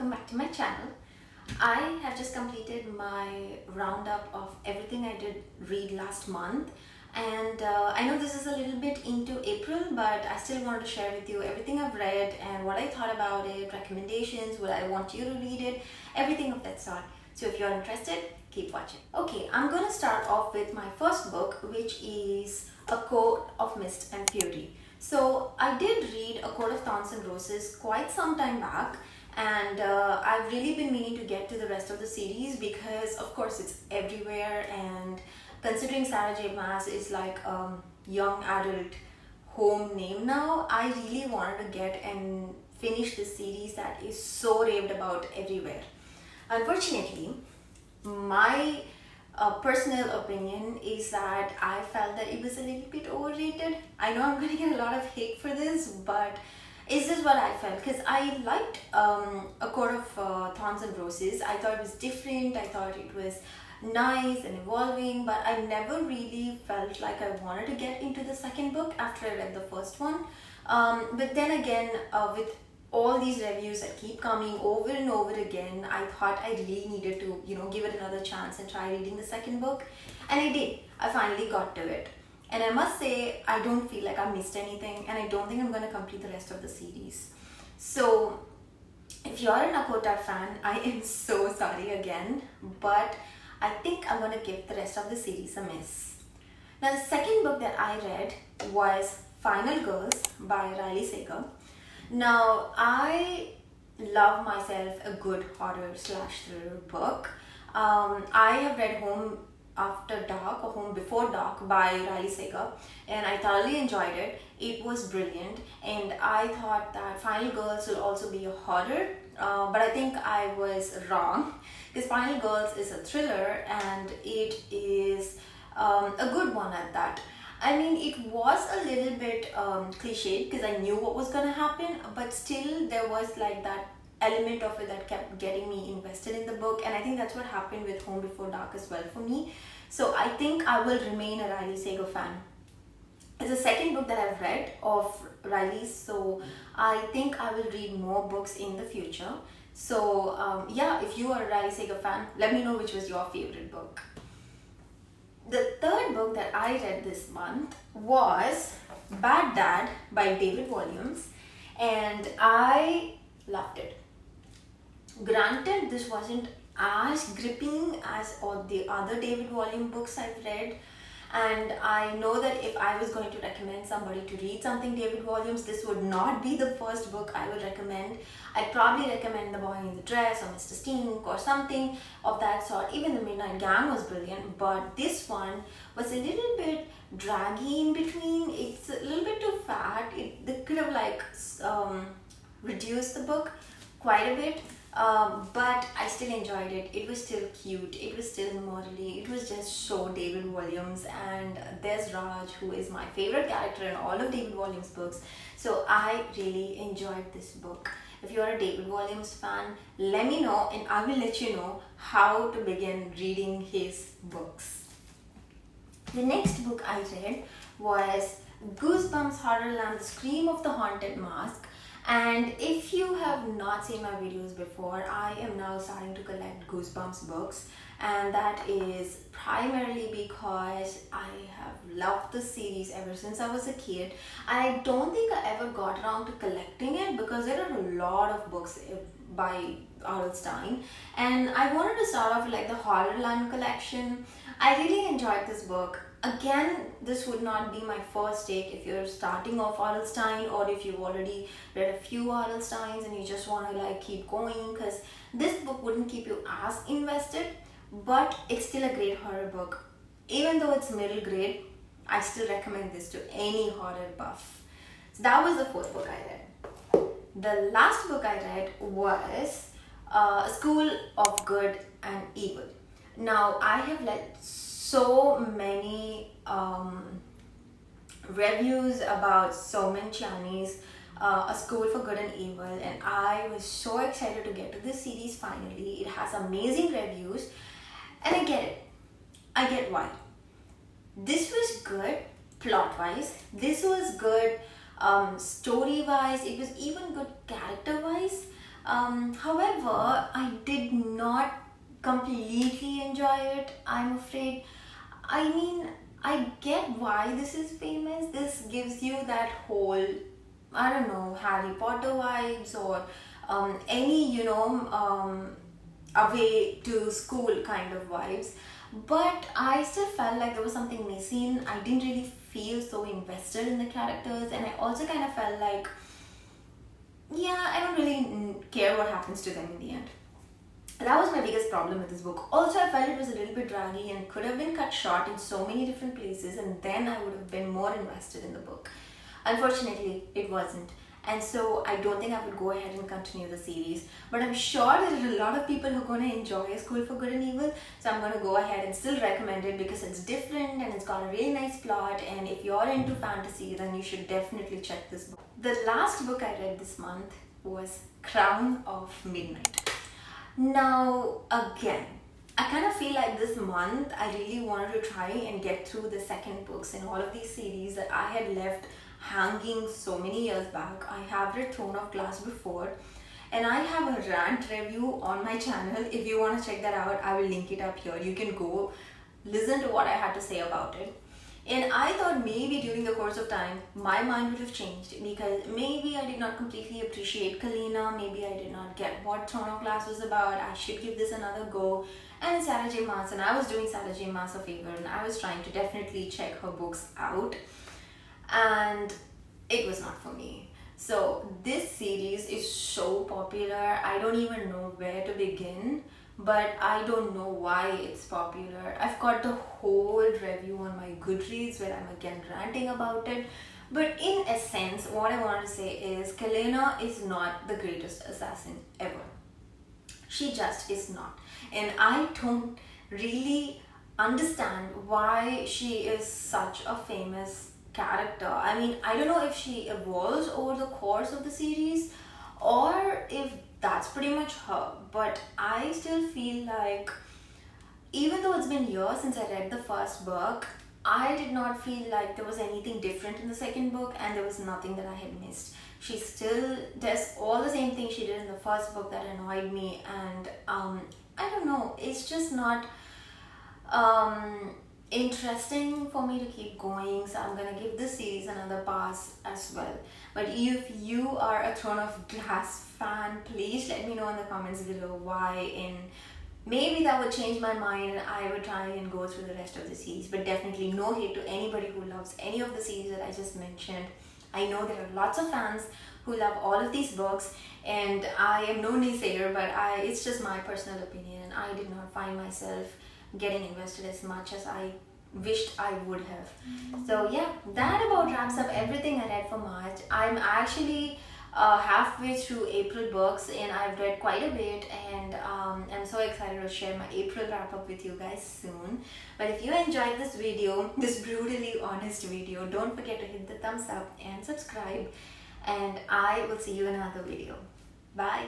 welcome back to my channel. I have just completed my roundup of everything I did read last month, and I know this is a little bit into April, but I still wanted to share with you everything I've read and what I thought about it, recommendations, would I want you to read it, everything of that sort. So if you're interested, keep watching. Okay, I'm gonna start off with my first book, which is A Court of Mist and Fury. So I did read A Court of Thorns and Roses quite some time back, and I've really been meaning to get to the rest of the series because of course it's everywhere, and considering Sarah J Maas is like a young adult home name now, I really wanted to get and finish this series that is so raved about everywhere. Unfortunately, my personal opinion is that I felt that it was a little bit overrated. I know I'm gonna get a lot of hate for this, but is this what I felt? Because I liked A Court of Thorns and Roses. I thought it was different, I thought it was nice and evolving, but I never really felt like I wanted to get into the second book after I read the first one. But then again, with all these reviews that keep coming over and over again, I thought I really needed to, give it another chance and try reading the second book. And I did. I finally got to it. And I must say, I don't feel like I missed anything, and I don't think I'm going to complete the rest of the series. So, if you're an Akota fan, I am so sorry again, but I think I'm going to give the rest of the series a miss. Now, the second book that I read was Final Girls by Riley Sager. Now, I love myself a good horror / thriller book. I have read Home After Dark or Home Before Dark by Riley Sager, and I thoroughly enjoyed it. It was brilliant, and I thought that Final Girls will also be a horror, but I think I was wrong, because Final Girls is a thriller and it is a good one at that. I mean, it was a little bit cliched because I knew what was gonna happen, but still there was like that element of it that kept getting me invested in the book, and I think that's what happened with Home Before Dark as well for me. So I think I will remain a Riley Sager fan. It's the second book that I've read of Riley's, so I think I will read more books in the future. So yeah, if you are a Riley Sager fan, let me know which was your favorite book. The third book that I read this month was Bad Dad by David Walliams, and I loved it. Granted, this wasn't as gripping as all the other David Walliams books I've read, and I know that if I was going to recommend somebody to read something David Walliams, this would not be the first book I would recommend. I'd probably recommend The Boy in the Dress or Mr. Stink or something of that sort. Even The Midnight Gang was brilliant, but this one was a little bit draggy in between. It's a little bit too fat. They could have like reduced the book quite a bit. But I still enjoyed it. It was still cute, it was still morally, it was just so David Walliams, and there's Raj, who is my favorite character in all of David Walliams' books. So I really enjoyed this book. If you're a David Walliams fan, let me know and I will let you know how to begin reading his books. The next book I read was Goosebumps Horrorland: The Scream of the Haunted Mask. And if you have not seen my videos before, I am now starting to collect Goosebumps books, and that is primarily because I have loved the series ever since I was a kid. I don't think I ever got around to collecting it because there are a lot of books by R.L. Stine, and I wanted to start off with like the Horrorland collection. I really enjoyed this book. Again, this would not be my first take if you're starting off R.L. Stine, or if you've already read a few R.L. Steins and you just want to like keep going, because this book wouldn't keep you as invested, but it's still a great horror book. Even though it's middle grade, I still recommend this to any horror buff. So that was the fourth book I read. The last book I read was A School of Good and Evil. Now, I have read so many reviews about Soman Chiani's A School for Good and Evil, and I was so excited to get to this series finally. It has amazing reviews, and I get it. I get why. This was good plot-wise. This was good story-wise. It was even good character-wise. However, I did not completely enjoy it, I'm afraid. I mean, I get why this is famous. This gives you that whole, I don't know, Harry Potter vibes, or any, away to school kind of vibes. But I still felt like there was something missing. I didn't really feel so invested in the characters, and I also kind of felt like, yeah, I don't really care what happens to them in the end. That was my biggest problem with this book. Also, I felt it was a little bit draggy and could have been cut short in so many different places, and then I would have been more invested in the book. Unfortunately, it wasn't. And so I don't think I would go ahead and continue the series. But I'm sure there are a lot of people who are going to enjoy A School for Good and Evil. So I'm going to go ahead and still recommend it because it's different and it's got a really nice plot. And if you're into fantasy, then you should definitely check this book. The last book I read this month was Crown of Midnight. Now, again, I kind of feel like this month I really wanted to try and get through the second books in all of these series that I had left hanging so many years back. I have read Throne of Glass before, and I have a rant review on my channel. If you want to check that out, I will link it up here. You can go listen to what I had to say about it. And I thought maybe during the course of time, my mind would have changed because maybe I did not completely appreciate Kalina. Maybe I did not get what Throne of Glass was about. I should give this another go. And Sarah J. Maas, and I was doing Sarah J. Maas a favor, and I was trying to definitely check her books out. And it was not for me. So this series is so popular. I don't even know where to begin. But I don't know why it's popular. I've got the whole review on my Goodreads where I'm again ranting about it. But in essence, what I want to say is Kalena is not the greatest assassin ever. She just is not. And I don't really understand why she is such a famous character. I mean, I don't know if she evolves over the course of the series or if that's pretty much her, but I still feel like even though it's been years since I read the first book, I did not feel like there was anything different in the second book, and there was nothing that I had missed. She still does all the same things she did in the first book that annoyed me, and I don't know, it's just not interesting for me to keep going, so I'm gonna give this series another pass as well. But if you are a Throne of Glass fan, please let me know in the comments below why, and maybe that would change my mind and I would try and go through the rest of the series. But definitely no hate to anybody who loves any of the series that I just mentioned. I know there are lots of fans who love all of these books, and I am no naysayer, but it's just my personal opinion, and I did not find myself getting invested as much as I wished I would have. So yeah, that about wraps up everything I read for March. I'm actually halfway through April books, and I've read quite a bit, and I'm so excited to share my April wrap up with you guys soon. But if you enjoyed this video, this brutally honest video, don't forget to hit the thumbs up and subscribe, and I will see you in another video. Bye.